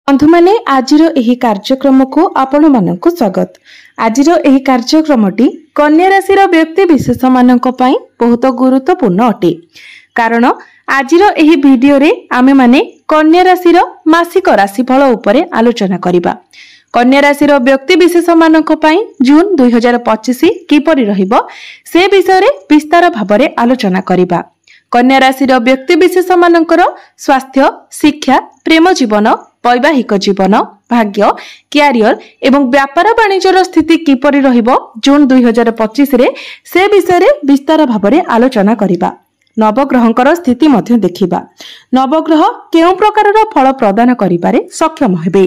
बंधु माने आजिर एही कार्यक्रम को आपण मानक स्वागत। आजिर एही कार्यक्रमटी कन्या राशि व्यक्ति विशेष मानक पई बहुत गुरुत्वपूर्ण अटे। कारण आजिर एही वीडियो रे आमे माने कन्या राशि मासिक राशिफल उपरे आलोचना करिबा। कन्या राशि व्यक्ति विशेष मानक पई जून 2025 किपरि रहिबो से विषय रे विस्तार भाबरे आलोचना करिबा। कन्या राशि व्यक्ति विशेष मानकर स्वास्थ्य, शिक्षा, प्रेम जीवन, वैवाहिक जीवन, भाग्य, क्यारियर एवं व्यापार वाणिज्यर स्थिति किपरि रहिबो जून 2025 रे से विषय रे विस्तार भाबरे आलोचना करिबा। नवग्रहंकर स्थिति मध्य देखिबा। नवग्रह केउ प्रकारर फल प्रदान करिबारे सक्षम हेबे।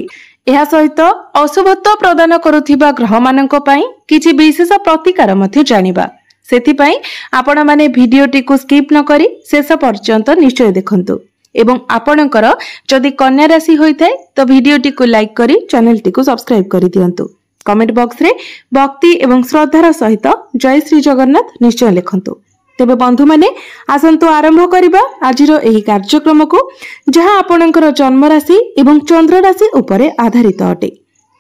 एहा सहित अशुभत्व प्रदान करुथिबा ग्रह मानक पई किछि विशेष प्रतिकार मध्य जानिबा। सेथिपई आपण माने भिडियोटी को स्किप न करी शेष पर्यंत निश्चय देखंतु एवं आपणकर जदि कन्या राशि होइथाय तो भिडियोटी को लाइक करी चैनल टी को सब्सक्राइब करी दियंतु। कमेंट बॉक्स रे भक्ति एवं श्रद्धार सहित जय श्री जगन्नाथ निश्चय लिखंतु। तेबे बंधु माने आसंतु आरंभ करिबा आजिरो एही कार्यक्रम को जहां आपणकर जन्म राशि एवं चंद्र राशि उपरे आधारित अटे।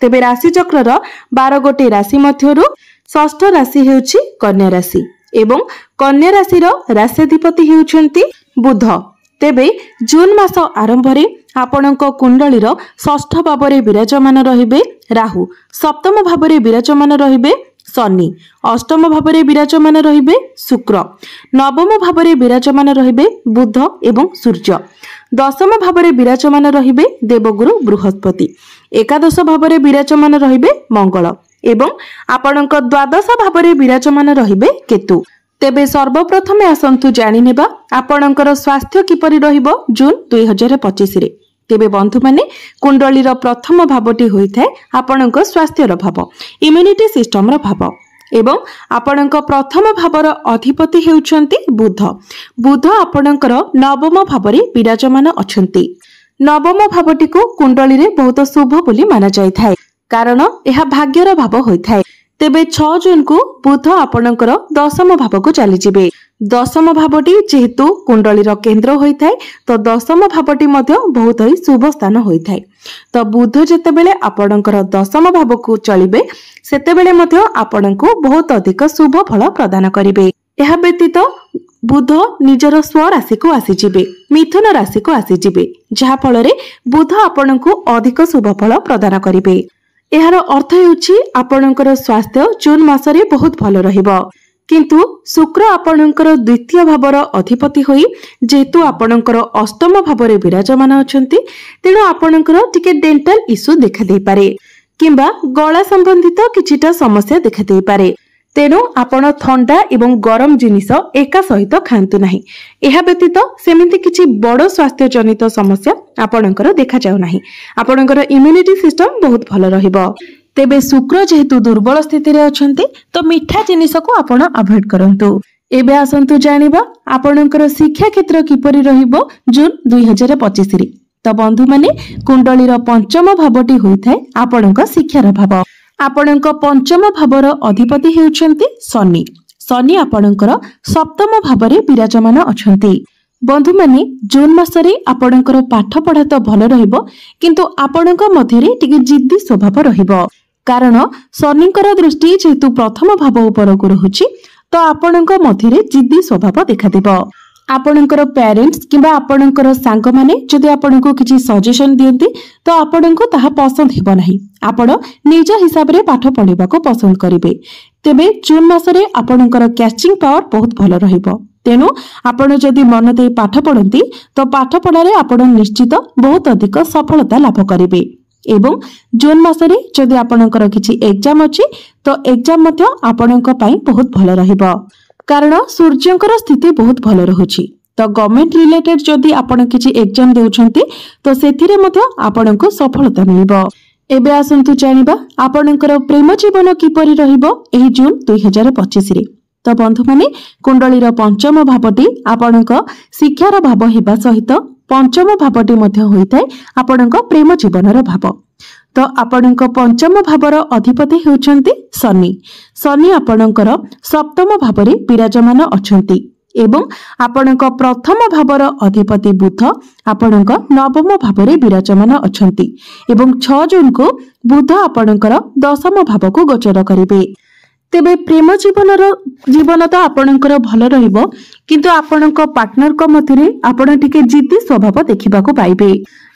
तेबे राशि चक्रर 12 गोटी राशि मध्यरु षष्ठ राशि हेउछि कन्या राशि एवं कन्या राशि राश्याधिपति हेउछंती बुध। तेबे जून मास आरंभ रे आपणक कुंडलीर षष्ठ भावरे विराजमान रहिबे राहु, सप्तम भावरे विराजमान रहिबे शनि, अष्टम भावरे विराजमान रहिबे शुक्र, नवम भावरे विराजमान रहिबे बुध एवं सूर्य, दशम भावरे विराजमान रहिबे देवगुरु बृहस्पति, एकादश भावरे विराजमान रहिबे मंगल एवं आपणक द्वादश भावरे विराजमान रहिबे केतु। तेबे सर्वप्रथमे आसंतु जानि नेबा आपणकर स्वास्थ्य किपरि रहिबो जून 2025 रे। तेबे बंधु माने कुंडलीर प्रथम भावटी होइथाय आपणक स्वास्थ्यर भाव, इम्यूनिटी सिस्टम रो भाव एवं आपणक प्रथम भावर अधिपति हेउछंती बुध। बुध आपणकर नवम भावरे विराजमान अछंती। नवम भावटी को कुंडली रे बहुत शुभ बोली माना जायथाय कारण यह भाग्यर भाव होइथाय। तेबे 6 जून को बुध आपणकर दशम भाव को चली जिबे। दशम भावटी जेहेतु कुंडलीर केंद्र होइथाय तो दशम भावटी मध्य बहुत ही शुभ स्थान होइथाय। तो बुध जेतेबेले आपणकर दशम भाव को चलिबे सेतेबेले मध्य आपणको बहुत अधिक शुभ फल प्रदान करिवे। एहा व्यतीत बुध निजर स्व राशि को आसी जिबे, मिथुन राशि को आसी जिबे, जहा फल रे बुध आपणको अधिक शुभ फल प्रदान करिवे। एहार अर्थ हेउछि आपणकर स्वास्थ्य जून मासरे बहुत भल रहिबो। किंतु शुक्र आपणकर द्वितीय भावर अधिपति होई जेतु आपणकर अष्टम भावरे विराजमान अछंती तेणु आपणकर टिके डेंटल इश्यू देखा देई पारे किंबा गला संबंधित किछिटा समस्या देखा देई पारे। तेणु आपण ठंडा एवं गरम जिनिस एका सहित खांतु नाही। एहा व्यतीत सेमिति किछि बड़ स्वास्थ्य जनित समस्या आपणकर देखा जाउ नाही। आपणकर इम्यूनिटी सिस्टम बहुत भल रहिबो। तेबे शुक्र जेहेतु दुर्बल स्थिति रे अछंती तो मिठा जिनिस को आपण अवॉइड करंतु। एबे आसंतु जानिबा आपणकर शिक्षा क्षेत्र किपरि रहिबो जून 2025 रे। तो बंधु माने कुंडलीर पंचम भावटी होइथाय आपणक शिक्षार भाव। आपणक पंचम भावर अधिपति हेउछंती शनि। शनि आपणकर सप्तम भावरे विराजमान अछंती। बंधु माने जून मासरे आपणकर पाठ पढ़ा तो भल रहिबो किंतु आपणक मध्यरे टिके जिद्दी स्वभाव रहिबो कारण शनिकर दृष्टि जेतु प्रथम भाव उपर को रहुछि तो आपणक मध्यरे जिद्दी स्वभाव देखा देबो। आपणकर पेरेंट्स किंबा आपणकर सांग माने जदि आपणको किछि सजेशन दियंती तो आपणको ताहा पसंद हेबो नाही। आपण निज हिसाब रे पाठ पढिबा को पसंद करिवे। तेबे जून मासरे आपणकर कैचिंग पावर बहुत भल रहिबो। तेनु आपण जदि मन देई पाठ पढंती तो पाठ पढारे आपण निश्चित बहुत अधिक सफलता लाभ करिवे। एवं जून मासरे जदि आपणकर किछि एग्जाम अछि तो एग्जाम मध्य आपणक पई बहुत भल रहिबो कारण सूर्यंकर स्थिति बहुत भल रहुछि। तो गवर्नमेंट रिलेटेड जदि आपण किछि एग्जाम देउछंती तो सेथिरे मध्य आपणको सफलता मिलिबो। एबे आसंतु जानिबा आपणकर प्रेम जीवन किपरि रहिबो एही जून 2025 रे। तो बंधु माने कुंडलीर पंचम भावटी आपणक शिक्षार भाव हेबा सहित पंचम भावटी मध्य होइथाय आपणक प्रेम जीवनर भाव। तो आपणक पंचम भावर अधिपति हेउछंती शनि। शनि आपणकर सप्तम भावरे विराजमान अछंती एवं आपणक प्रथम भावर अधिपति बुध आपणक नवम भाव विराजमान अछंती एवं 6 जून को बुध आपणकर दशम भाव को गोचर करिवे। तेबे प्रेम जीवन तो आपणकर भल रहिबो किंतु आपणक पार्टनर को मध्यरे आपण टिके जिद्दी स्वभाव देखिबाको पाइबे।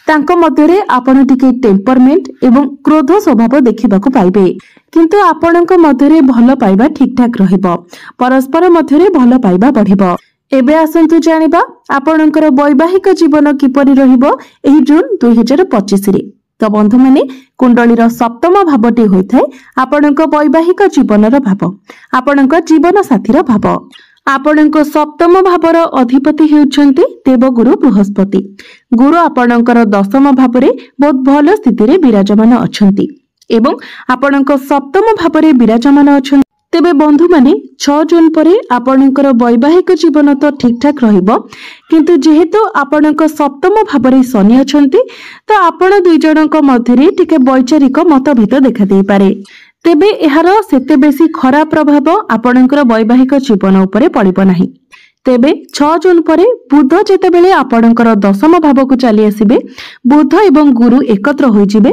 तांको मध्यरे आपण टिके टेम्परमेंट एवं क्रोध स्वभाव देखिबाको पाइबे किंतु आपणक मध्यरे भल पाइबा ठीक ठाक रहिबो। परस्पर मध्यरे भल पाइबा बढ़िबो। एबे आसंतु जानिबा आपणकर वैवाहिक जीवन किपरि रहिबो एही जून 2025 रे। तो बंधु माने कुंडलीर सप्तम भावटी होइथाय आपणक वैवाहिक जीवनर भाव, आपणक जीवन साथीर भाव। आपणक सप्तम भावर अधिपति हेउछन्ति देवगुरु बृहस्पति। गुरु आपणकर दशम भावरे बहुत भल स्थिति रे विराजमान अछन्ति एवं आपणक सप्तम भावरे विराजमान अछन्ति। तेबे बंधु माने 6 जून परे आपणकर वैवाहिक जीवन तो ठीक ठाक रहिबो किंतु जेहेतु आपणक सप्तम भावरे शनि अछन्ति तो आपण दुई जनक मध्यरे टिके वैचारिक मतभेद देखा देई पारे। तेबे एहार सेते बेसी खराब प्रभाव आपणकर वैवाहिक जीवन उपरे पड़िबो नाही। तेबे 6 जून परे बुध जेतेबेले आपणकर दशम भाव को चली आसीबे, बुध एवं गुरु एकत्र होई जिबे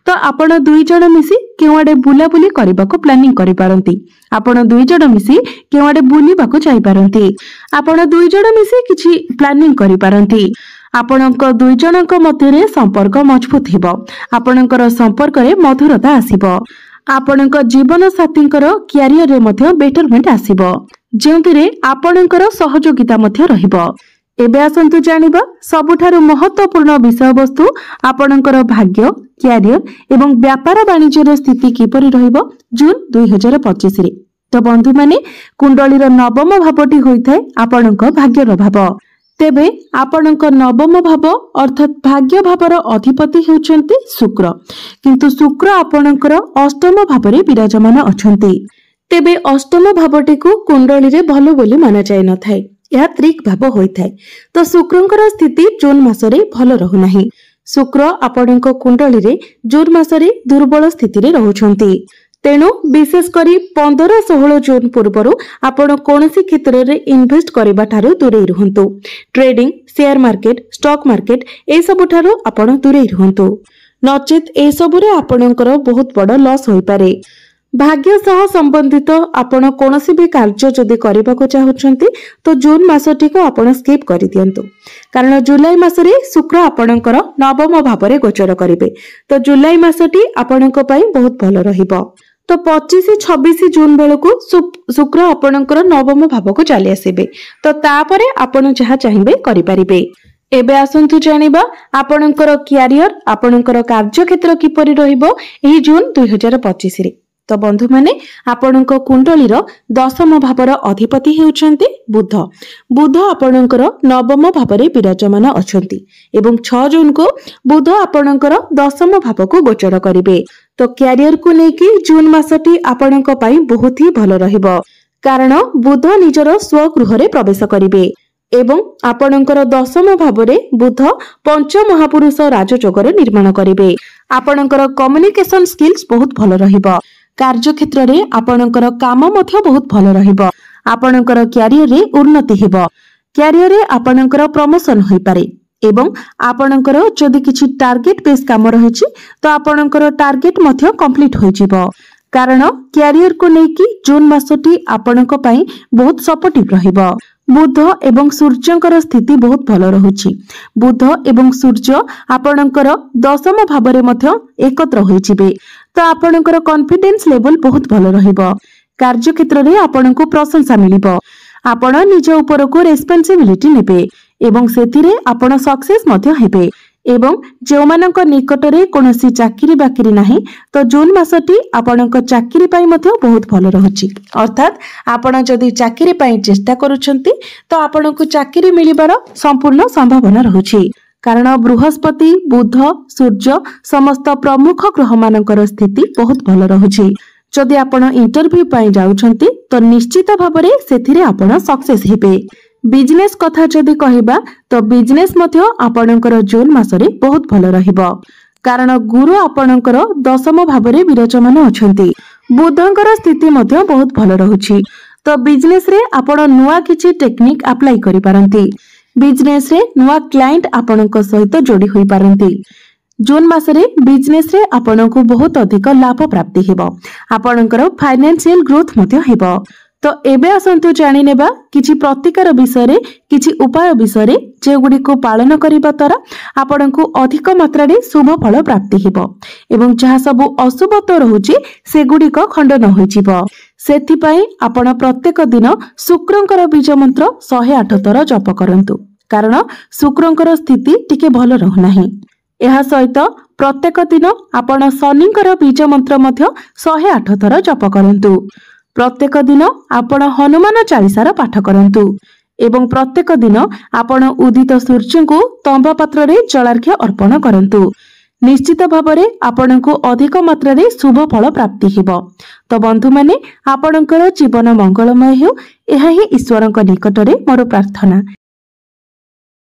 तो आपण दुई जण मिसी केवाडे बुलाबुली करबाको प्लानिंग करि पारंती। आपण दुई जण मिसी केवाडे बुलीबाको जाई पारंती। आपण दुई जण मिसी किछि प्लानिंग करि पारंती। आपणक दुई जनक मध्यरे संपर्क मजबूत हेबो। आपणकर संपर्क रे मधुरता आसीबो। आपणक जीवन साथींकर क्यारियर रे मध्य बेटरमेंट आसीबो जेउतिरे आपणकर सहयोगिता मध्य रहिबो। एबे आसंतु जानिबा सबुठारु महत्वपूर्ण विषय वस्तु आपणकर भाग्य, क्यारियर एवं व्यापार वाणिज्यर स्थिति किपरि रहिबो जून 2025 रे। तो बंधु माने कुंडलीर नवम भावटी होइथाय आपणक भाग्यर भाव। तेबे आपणक नवम भाव अर्थात भाग्य भावर अधिपति हेउचंती शुक्र किंतु शुक्र आपणकर अष्टम भावरे विराजमान अछंती। तेबे अष्टम भावटी को कुंडली रे भलो बोली माना जाय न थाए, यह त्रिक भाव होइथाय। तो शुक्रंकर स्थिति जून मासरे भलो रहु नाही। शुक्र आपणक कुंडली रे जून मासरे दुर्बल स्थिति रे रहुछंती। तेणु विशेष करी 15-16 जून पूर्व आपण कोनसी क्षेत्र रे इन्वेस्ट करबा ठारू दूरे रहंतु। Trading, share market, stock market ए सब ठारू आपण दूरे रहंतु, नचेत ए सब रे आपणकर बहुत बड़ लॉस होई पारे। भाग्य सह संबंधित आपण कोनसी भी कार्य जदि करबाको चाहुचंती तो जून मासटी को आपण स्किप करि दियंतु कारण जुलाई मासरे शुक्र आपणकर नवम भावरे गोचर करिवे। तो जुलाई मासटी आपणक पई बहुत भलो रहिबो। तो 25-26 जून बेलू शुक्र आपणकर नवम भाव को चली आसीबे तो तापरे आपण जहा चाहिबे करि परिबे। एबे आसंतु जानिबा आपणकर क्यारियर, आपणकर कार्य क्षेत्र किपरि रहिबो एही जून 2025 रे। तो बंधु माने आपणक कुंडलीर दशम भावर अधिपति हेउचंती बुध। बुध आपणकर नवम भावरे विराजमान अछंती एवं 6 जून को बुध आपणकर दशम भाव को गोचर करिवे। तो क्यारियर को लेकी जून मासटी आपणक पई बहुत ही भलो रहिबो कारण बुध निजर स्वगृह रे प्रवेश करिवे एवं आपणकर दशम भावरे बुध पंच महापुरुष राजयोगर निर्माण करिवे। आपणकर कम्युनिकेशन स्किल्स बहुत भलो रहिबो। कार्य क्षेत्र रे आपणकर काम मध्य बहुत भलो रहिबो। आपणकर क्यारियर रे उन्नति हेबो। क्यारियर रे आपणकर प्रमोशन होई पारे एवं आपणकर जदि किछि टार्गेट बेस काम रहिछि तो आपणकर टार्गेट मध्य कंप्लीट होई जिवो कारण क्यारियर को लेकी जून मासटी आपणक पई बहुत सपोर्टिव रहिबो। बुध एवं सूर्यंकर स्थिति बहुत भलो रहुछि। बुध एवं सूर्य आपणकर दशम भावरे मध्य एकत्र होई जिवे तो आपणकर कॉन्फिडेंस लेवल बहुत भलो रहिबो। कार्य क्षेत्र रे आपणको प्रशंसा मिलिबो। आपण निज ऊपर को रेस्पोंसिबिलिटी नेबे एवं सेथिरे आपण सक्सेस मध्य हेबे एवं जो मानक निकट रे कोनोसी चाकरी बाकरी नाही तो जून मासटी आपणक चाकरी पाई मध्य बहुत भलो रहुछि। अर्थात आपण जदि चाकरी पाई चेष्टा करूछंती तो आपणको चाकरी मिलिबार संपूर्ण संभावना रहुछि कारण बृहस्पति, बुध, सूर्य समस्त प्रमुख ग्रह मानकर स्थिति बहुत भलो रहुछि। जदि आपण इंटरव्यू पाई जाउछंती तो निश्चित भाबरे सेथिरे आपण सक्सेस हेबे। बिजनेस कथा जदि कहिबा तो बिजनेस मध्य आपणकर जून मासरे बहुत भलो रहिबो कारण गुरु आपणकर दशम भावरे विराजमान अछंती। बुधंकर स्थिति मध्य बहुत भलो रहुछि तो बिजनेस रे आपण नुआ किछि टेक्निक अप्लाई करि पारंती। बिजनेस रे नुआ क्लाइंट आपणक सहित जोड़ी होई पारंती। जून मासरे बिजनेस रे आपणको बहुत अधिक लाभ प्राप्ति हेबो। आपणकर फाइनेंशियल ग्रोथ मध्य हेबो। तो एबे आसंतु जानि नेबा किछि प्रतिकार विषय रे किछि उपाय विषय रे जे गुडी को पालन करिबा द्वारा आपणको अधिक मात्रा रे शुभ फल प्राप्ति हेबो एवं जहा सब अशुभ तो रहुची से गुडी को खंडन होई जिवो। सेथि पई आपण प्रत्येक दिन शुक्रंकर बीज मंत्र 108 थर जप करंतु, कारण शुक्रंकर स्थिति टिके भल रहु नाही। एहा सहित प्रत्येक दिन आपण शनिंकर बीज मंत्र मध्य 108 थर जप करंतु। प्रत्येक दिन आपण हनुमान चालीसार पाठ करंतु एवं प्रत्येक दिन आपण उदित सूर्य को तंबा पात्र रे जलार्घ्य अर्पण करंतु। निश्चित भावरे आपणको अधिक मात्रा रे शुभ फल प्राप्ति हेबो। तो बंधु माने आपणकर जीवन मंगलमय हेउ, एहा ही ईश्वरक निकटरे मोर प्रार्थना।